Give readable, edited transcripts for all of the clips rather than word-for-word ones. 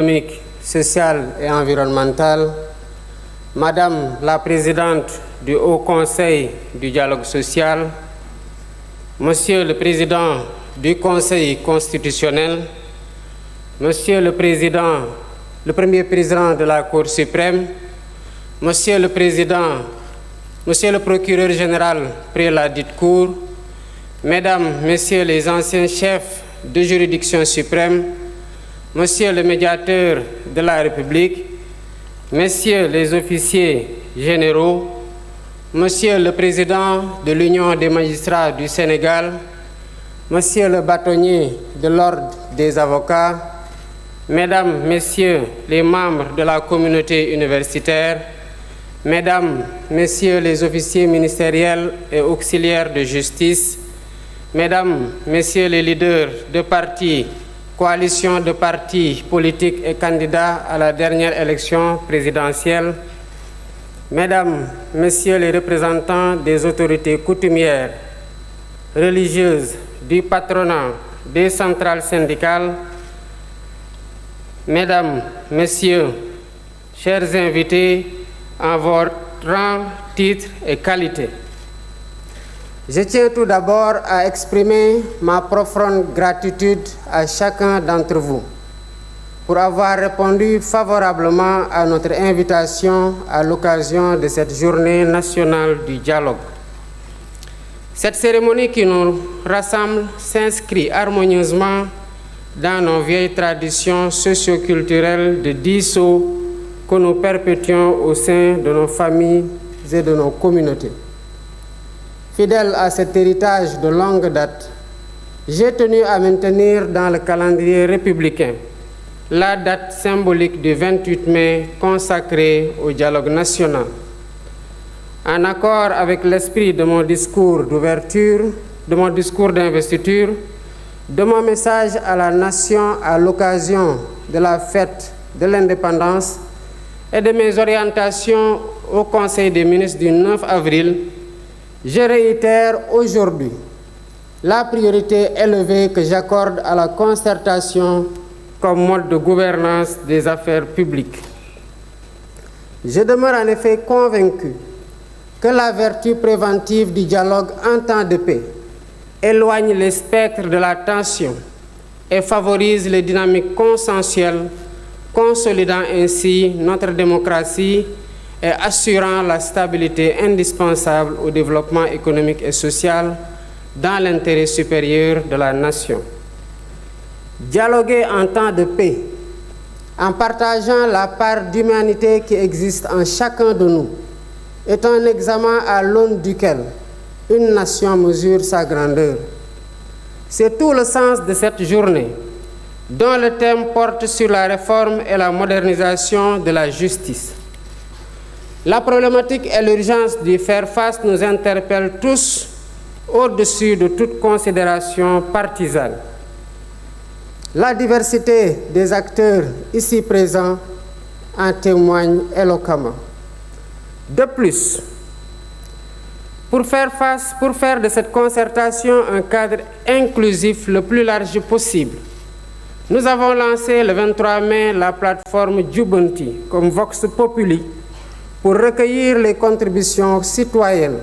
économique, sociale et environnementale, Madame la Présidente du Haut Conseil du dialogue social, Monsieur le Président du Conseil constitutionnel, Monsieur le Premier Président de la Cour suprême, Monsieur le Procureur général près la dite Cour, Mesdames, Messieurs les anciens chefs de juridiction suprême, Monsieur le médiateur de la République, Messieurs les officiers généraux, Monsieur le Président de l'Union des magistrats du Sénégal, Monsieur le bâtonnier de l'Ordre des avocats, Mesdames, Messieurs les membres de la communauté universitaire, Mesdames, Messieurs les officiers ministériels et auxiliaires de justice, Mesdames, Messieurs les leaders de partis, coalitions de partis politiques et candidats à la dernière élection présidentielle, Mesdames, Messieurs les représentants des autorités coutumières, religieuses, du patronat, des centrales syndicales, Mesdames, Messieurs, chers invités, en votre rang, titre et qualité. Je tiens tout d'abord à exprimer ma profonde gratitude à chacun d'entre vous pour avoir répondu favorablement à notre invitation à l'occasion de cette journée nationale du dialogue. Cette cérémonie qui nous rassemble s'inscrit harmonieusement dans nos vieilles traditions socio-culturelles de dialogue que nous perpétuons au sein de nos familles et de nos communautés. Fidèle à cet héritage de longue date, j'ai tenu à maintenir dans le calendrier républicain la date symbolique du 28 mai consacrée au dialogue national. En accord avec l'esprit de mon discours d'ouverture, de mon discours d'investiture, de mon message à la nation à l'occasion de la fête de l'indépendance et de mes orientations au Conseil des ministres du 9 avril, je réitère aujourd'hui la priorité élevée que j'accorde à la concertation comme mode de gouvernance des affaires publiques. Je demeure en effet convaincu que la vertu préventive du dialogue en temps de paix éloigne les spectres de la tension et favorise les dynamiques consensuelles, consolidant ainsi notre démocratie et assurant la stabilité indispensable au développement économique et social dans l'intérêt supérieur de la nation. Dialoguer en temps de paix, en partageant la part d'humanité qui existe en chacun de nous, est un examen à l'aune duquel une nation mesure sa grandeur. C'est tout le sens de cette journée, dont le thème porte sur la réforme et la modernisation de la justice. La problématique et l'urgence d'y faire face nous interpellent tous au-dessus de toute considération partisane. La diversité des acteurs ici présents en témoigne éloquemment. De plus, pour faire de cette concertation un cadre inclusif le plus large possible, nous avons lancé le 23 mai la plateforme Jubanti comme Vox Populi pour recueillir les contributions citoyennes.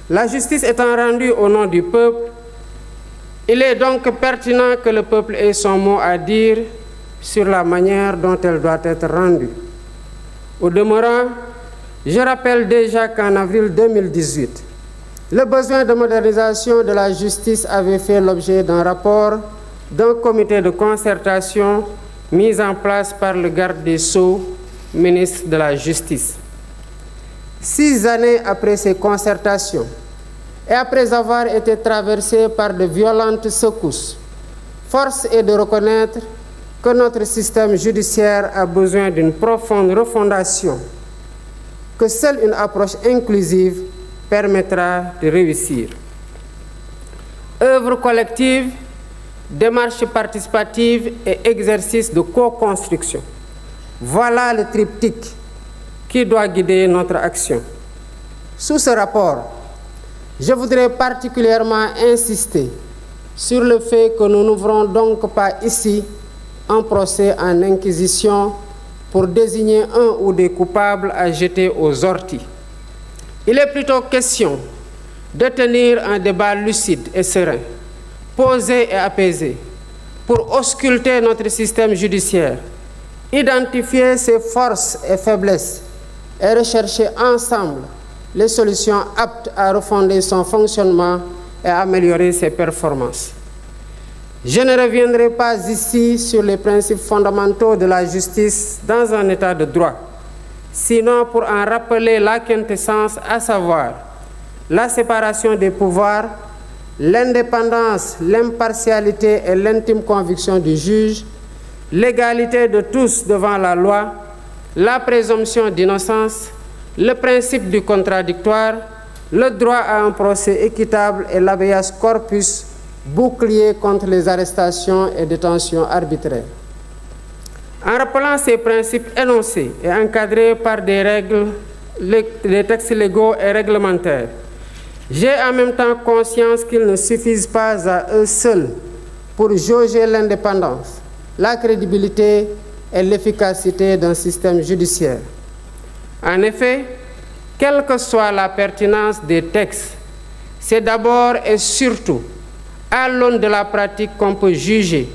La justice étant rendue au nom du peuple, il est donc pertinent que le peuple ait son mot à dire sur la manière dont elle doit être rendue. Au demeurant, je rappelle déjà qu'en avril 2018, le besoin de modernisation de la justice avait fait l'objet d'un rapport d'un comité de concertation mis en place par le garde des Sceaux, ministre de la Justice. 6 années après ces concertations, et après avoir été traversé par de violentes secousses, force est de reconnaître que notre système judiciaire a besoin d'une profonde refondation, que seule une approche inclusive permettra de réussir. Œuvre collective, démarche participative et exercice de co-construction. Voilà le triptyque qui doit guider notre action. Sous ce rapport, je voudrais particulièrement insister sur le fait que nous n'ouvrons donc pas ici un procès en inquisition pour désigner un ou des coupables à jeter aux orties. Il est plutôt question de tenir un débat lucide et serein, posé et apaisé, pour ausculter notre système judiciaire, identifier ses forces et faiblesses et rechercher ensemble les solutions aptes à refonder son fonctionnement et à améliorer ses performances. Je ne reviendrai pas ici sur les principes fondamentaux de la justice dans un état de droit, sinon pour en rappeler la quintessence, à savoir la séparation des pouvoirs, l'indépendance, l'impartialité et l'intime conviction du juge, l'égalité de tous devant la loi, la présomption d'innocence, le principe du contradictoire, le droit à un procès équitable et l'habeas corpus, bouclier contre les arrestations et détentions arbitraires. En rappelant ces principes énoncés et encadrés par des textes légaux et réglementaires, j'ai en même temps conscience qu'ils ne suffisent pas à eux seuls pour jauger l'indépendance, la crédibilité et l'efficacité d'un système judiciaire. En effet, quelle que soit la pertinence des textes, c'est d'abord et surtout à l'aune de la pratique qu'on peut juger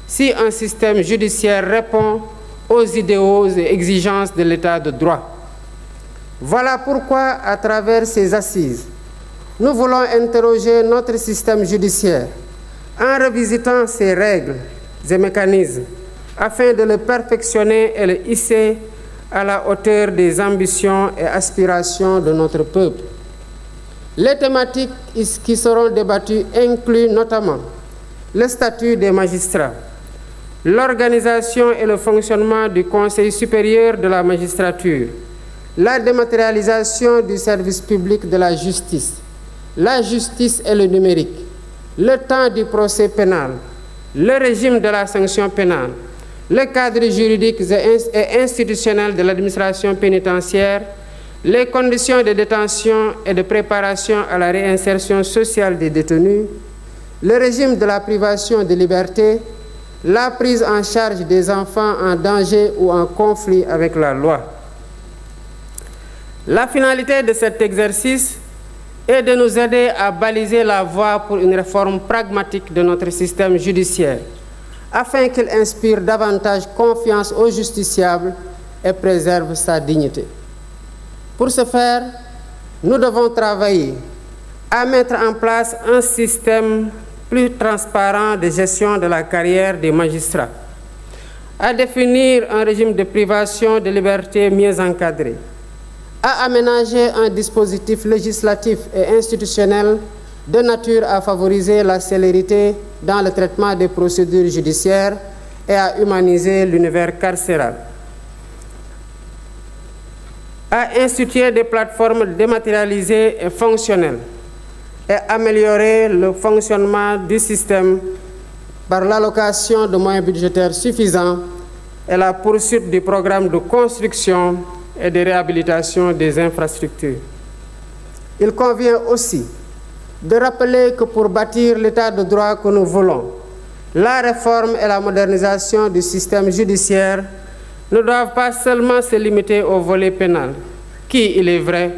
si un système judiciaire répond aux idéaux et exigences de l'état de droit. Voilà pourquoi, à travers ces assises, nous voulons interroger notre système judiciaire en revisitant ses règles et mécanismes afin de le perfectionner et le hisser à la hauteur des ambitions et aspirations de notre peuple. Les thématiques qui seront débattues incluent notamment le statut des magistrats, l'organisation et le fonctionnement du Conseil supérieur de la magistrature, la dématérialisation du service public de la justice et le numérique, le temps du procès pénal, le régime de la sanction pénale, le cadre juridique et institutionnel de l'administration pénitentiaire, les conditions de détention et de préparation à la réinsertion sociale des détenus, le régime de la privation de liberté, la prise en charge des enfants en danger ou en conflit avec la loi. La finalité de cet exercice est de nous aider à baliser la voie pour une réforme pragmatique de notre système judiciaire, afin qu'il inspire davantage confiance aux justiciables et préserve sa dignité. Pour ce faire, nous devons travailler à mettre en place un système plus transparent de gestion de la carrière des magistrats, à définir un régime de privation de liberté mieux encadré, à aménager un dispositif législatif et institutionnel de nature à favoriser la célérité dans le traitement des procédures judiciaires et à humaniser l'univers carcéral, à instituer des plateformes dématérialisées et fonctionnelles et améliorer le fonctionnement du système par l'allocation de moyens budgétaires suffisants et la poursuite du programme de construction et de réhabilitation des infrastructures. Il convient aussi de rappeler que pour bâtir l'état de droit que nous voulons, la réforme et la modernisation du système judiciaire ne doivent pas seulement se limiter au volet pénal, qui, il est vrai,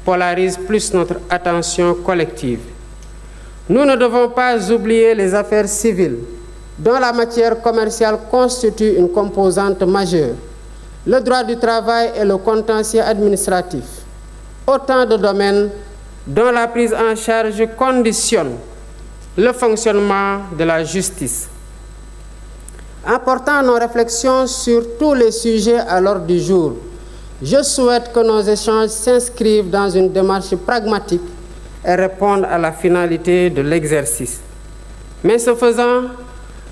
polarise plus notre attention collective. Nous ne devons pas oublier les affaires civiles, dont la matière commerciale constitue une composante majeure, le droit du travail et le contentieux administratif, autant de domaines dont la prise en charge conditionne le fonctionnement de la justice. En portant nos réflexions sur tous les sujets à l'ordre du jour, je souhaite que nos échanges s'inscrivent dans une démarche pragmatique et répondent à la finalité de l'exercice. Mais ce faisant,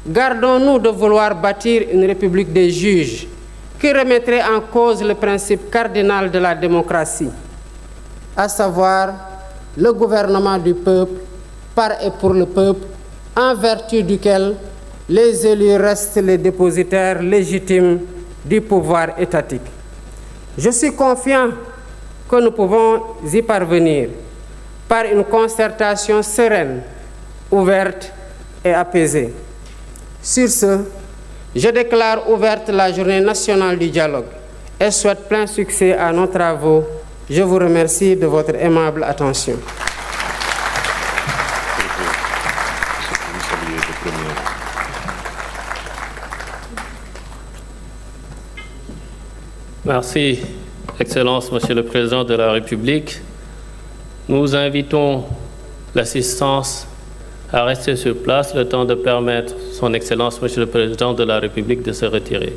gardons-nous de vouloir bâtir une république des juges qui remettrait en cause le principe cardinal de la démocratie, à savoir le gouvernement du peuple, par et pour le peuple, en vertu duquel les élus restent les dépositaires légitimes du pouvoir étatique. Je suis confiant que nous pouvons y parvenir par une concertation sereine, ouverte et apaisée. Sur ce, je déclare ouverte la Journée nationale du dialogue et souhaite plein succès à nos travaux. Je vous remercie de votre aimable attention. Merci, Excellence, Monsieur le Président de la République. Nous invitons l'assistance à rester sur place le temps de permettre Son Excellence, Monsieur le Président de la République, de se retirer.